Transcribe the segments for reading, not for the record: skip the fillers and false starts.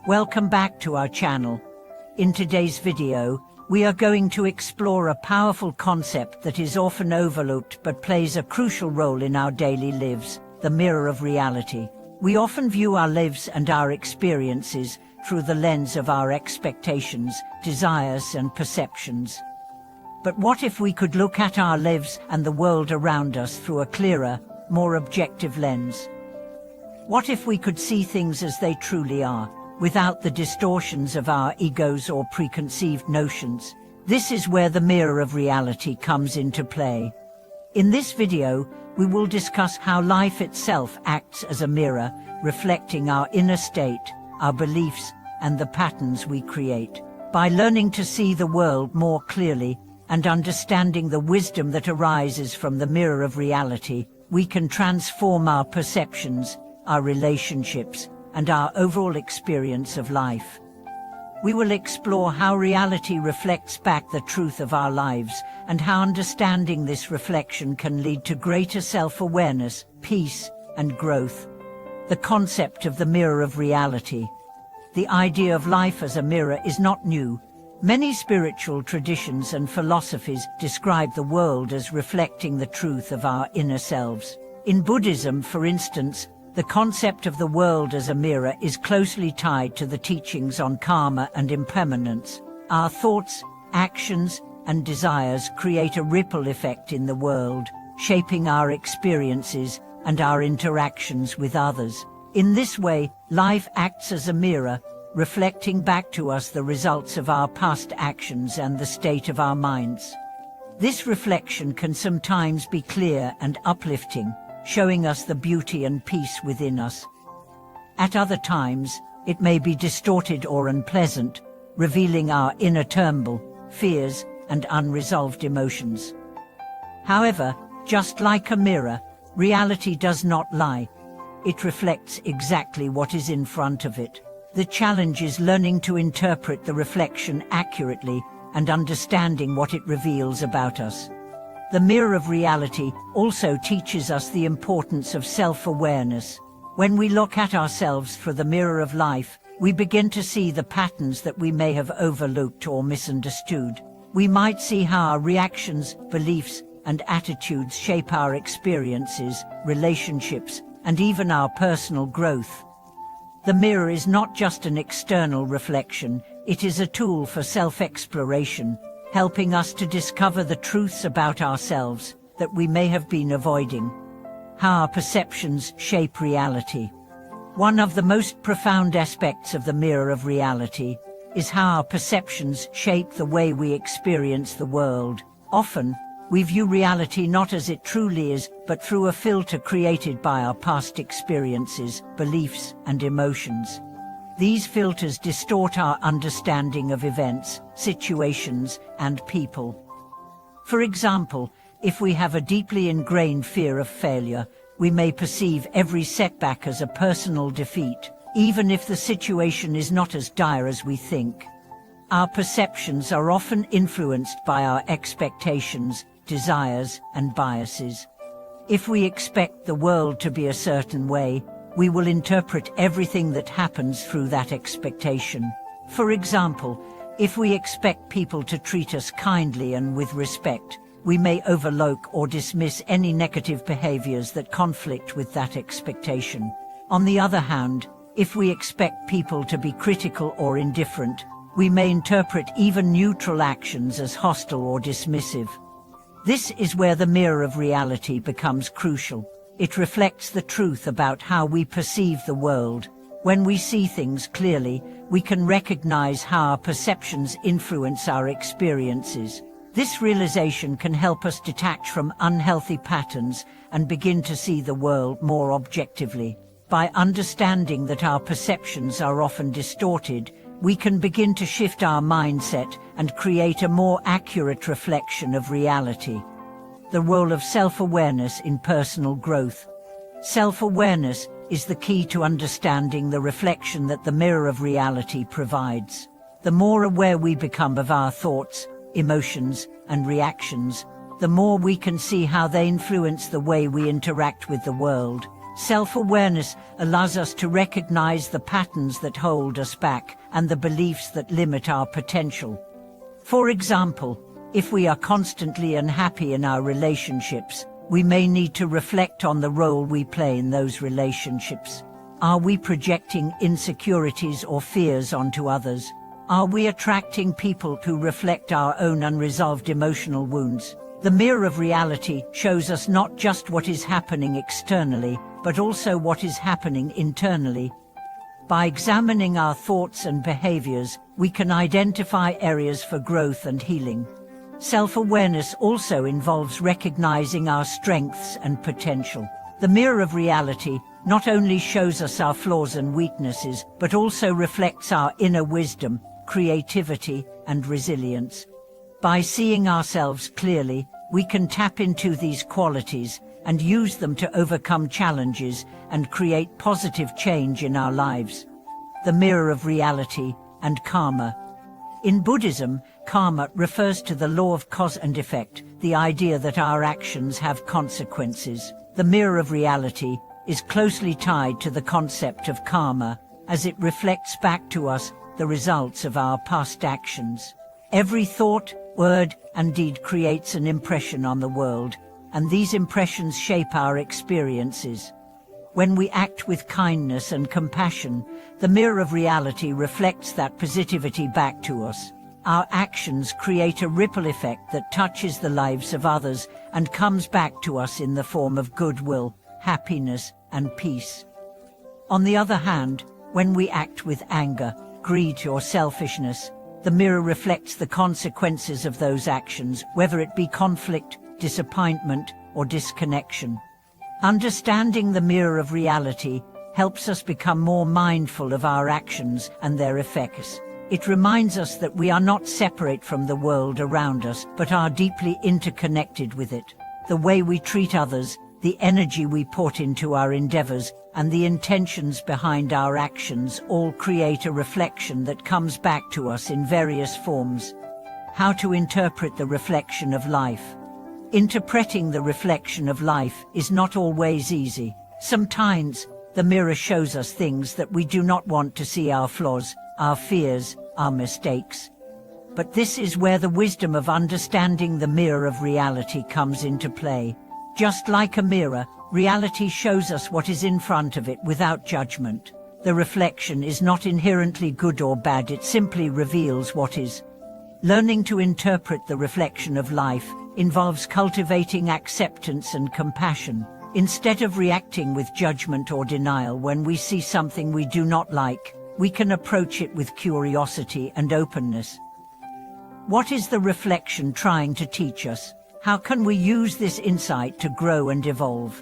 Welcome back to our channel. In today's video, we are going to explore a powerful concept that is often overlooked but plays a crucial role in our daily lives, the mirror of reality. We often view our lives and our experiences through the lens of our expectations, desires, and perceptions. But what if we could look at our lives and the world around us through a clearer, more objective lens? What if we could see things as they truly are, without the distortions of our egos or preconceived notions? This is where the mirror of reality comes into play. In this video, we will discuss how life itself acts as a mirror, reflecting our inner state, our beliefs, and the patterns we create. By learning to see the world more clearly and understanding the wisdom that arises from the mirror of reality, we can transform our perceptions, our relationships, and our overall experience of life. We will explore how reality reflects back the truth of our lives and how understanding this reflection can lead to greater self-awareness, peace, and growth. The concept of the mirror of reality. The idea of life as a mirror is not new. Many spiritual traditions and philosophies describe the world as reflecting the truth of our inner selves. In Buddhism, for instance, the concept of the world as a mirror is closely tied to the teachings on karma and impermanence. Our thoughts, actions, and desires create a ripple effect in the world, shaping our experiences and our interactions with others. In this way, life acts as a mirror, reflecting back to us the results of our past actions and the state of our minds. This reflection can sometimes be clear and uplifting, showing us the beauty and peace within us. At other times, it may be distorted or unpleasant, revealing our inner turmoil, fears, and unresolved emotions. However, just like a mirror, reality does not lie. It reflects exactly what is in front of it. The challenge is learning to interpret the reflection accurately and understanding what it reveals about us. The mirror of reality also teaches us the importance of self-awareness. When we look at ourselves through the mirror of life, we begin to see the patterns that we may have overlooked or misunderstood. We might see how our reactions, beliefs, and attitudes shape our experiences, relationships, and even our personal growth. The mirror is not just an external reflection, it is a tool for self-exploration, helping us to discover the truths about ourselves that we may have been avoiding. How our perceptions shape reality. One of the most profound aspects of the mirror of reality is how our perceptions shape the way we experience the world. Often, we view reality not as it truly is, but through a filter created by our past experiences, beliefs, and emotions. These filters distort our understanding of events, situations, and people. For example, if we have a deeply ingrained fear of failure, we may perceive every setback as a personal defeat, even if the situation is not as dire as we think. Our perceptions are often influenced by our expectations, desires, and biases. If we expect the world to be a certain way, we will interpret everything that happens through that expectation. For example, if we expect people to treat us kindly and with respect, we may overlook or dismiss any negative behaviors that conflict with that expectation. On the other hand, if we expect people to be critical or indifferent, we may interpret even neutral actions as hostile or dismissive. This is where the mirror of reality becomes crucial. It reflects the truth about how we perceive the world. When we see things clearly, we can recognize how our perceptions influence our experiences. This realization can help us detach from unhealthy patterns and begin to see the world more objectively. By understanding that our perceptions are often distorted, we can begin to shift our mindset and create a more accurate reflection of reality. The role of self-awareness in personal growth. Self-awareness is the key to understanding the reflection that the mirror of reality provides. The more aware we become of our thoughts, emotions, and reactions, the more we can see how they influence the way we interact with the world. Self-awareness allows us to recognize the patterns that hold us back and the beliefs that limit our potential. For example, if we are constantly unhappy in our relationships, we may need to reflect on the role we play in those relationships. Are we projecting insecurities or fears onto others? Are we attracting people who reflect our own unresolved emotional wounds? The mirror of reality shows us not just what is happening externally, but also what is happening internally. By examining our thoughts and behaviors, we can identify areas for growth and healing. Self-awareness also involves recognizing our strengths and potential. The mirror of reality not only shows us our flaws and weaknesses, but also reflects our inner wisdom, creativity, and resilience. By seeing ourselves clearly, we can tap into these qualities and use them to overcome challenges and create positive change in our lives. The mirror of reality and karma. In Buddhism, karma refers to the law of cause and effect, the idea that our actions have consequences. The mirror of reality is closely tied to the concept of karma, as it reflects back to us the results of our past actions. Every thought, word, and deed creates an impression on the world, and these impressions shape our experiences. When we act with kindness and compassion, the mirror of reality reflects that positivity back to us. Our actions create a ripple effect that touches the lives of others and comes back to us in the form of goodwill, happiness, and peace. On the other hand, when we act with anger, greed, or selfishness, the mirror reflects the consequences of those actions, whether it be conflict, disappointment, or disconnection. Understanding the mirror of reality helps us become more mindful of our actions and their effects. It reminds us that we are not separate from the world around us, but are deeply interconnected with it. The way we treat others, the energy we put into our endeavors, and the intentions behind our actions all create a reflection that comes back to us in various forms. How to interpret the reflection of life. Interpreting the reflection of life is not always easy. Sometimes, the mirror shows us things that we do not want to see: our flaws, our fears, our mistakes. But this is where the wisdom of understanding the mirror of reality comes into play. Just like a mirror, reality shows us what is in front of it without judgment. The reflection is not inherently good or bad, it simply reveals what is. Learning to interpret the reflection of life involves cultivating acceptance and compassion. Instead of reacting with judgment or denial when we see something we do not like, we can approach it with curiosity and openness. What is the reflection trying to teach us? How can we use this insight to grow and evolve?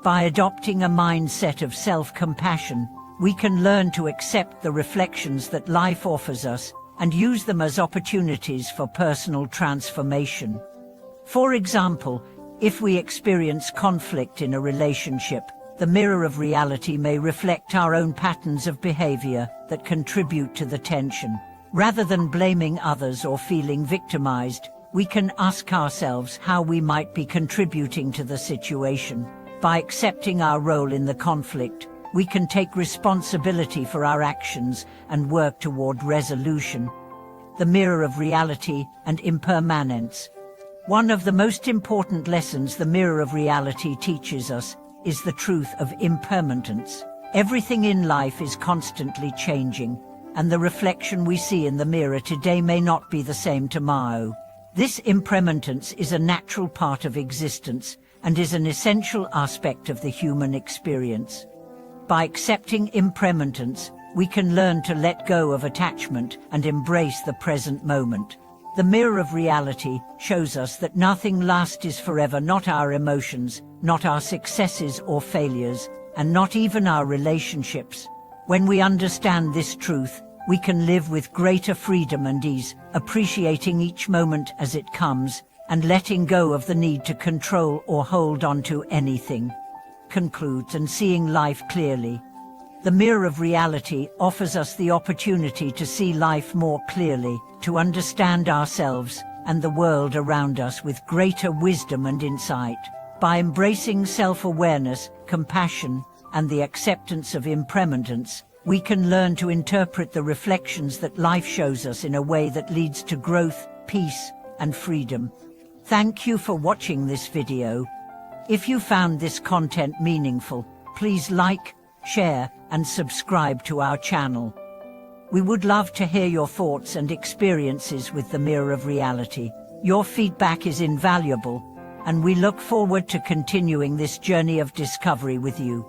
By adopting a mindset of self-compassion, we can learn to accept the reflections that life offers us and use them as opportunities for personal transformation. For example, if we experience conflict in a relationship, the mirror of reality may reflect our own patterns of behavior that contribute to the tension. Rather than blaming others or feeling victimized, we can ask ourselves how we might be contributing to the situation. By accepting our role in the conflict, we can take responsibility for our actions and work toward resolution. The mirror of reality and impermanence. One of the most important lessons the mirror of reality teaches us is the truth of impermanence. Everything in life is constantly changing, and the reflection we see in the mirror today may not be the same tomorrow. This impermanence is a natural part of existence and is an essential aspect of the human experience. By accepting impermanence, we can learn to let go of attachment and embrace the present moment. The mirror of reality shows us that nothing lasts forever, not our emotions, not our successes or failures, and not even our relationships. When we understand this truth, we can live with greater freedom and ease, appreciating each moment as it comes, and letting go of the need to control or hold on to anything. Concludes and seeing life clearly. The mirror of reality offers us the opportunity to see life more clearly, to understand ourselves and the world around us with greater wisdom and insight. By embracing self-awareness, compassion, and the acceptance of impermanence, we can learn to interpret the reflections that life shows us in a way that leads to growth, peace, and freedom. Thank you for watching this video. If you found this content meaningful, please like, share, and subscribe to our channel. We would love to hear your thoughts and experiences with the Mirror of Reality. Your feedback is invaluable, and we look forward to continuing this journey of discovery with you.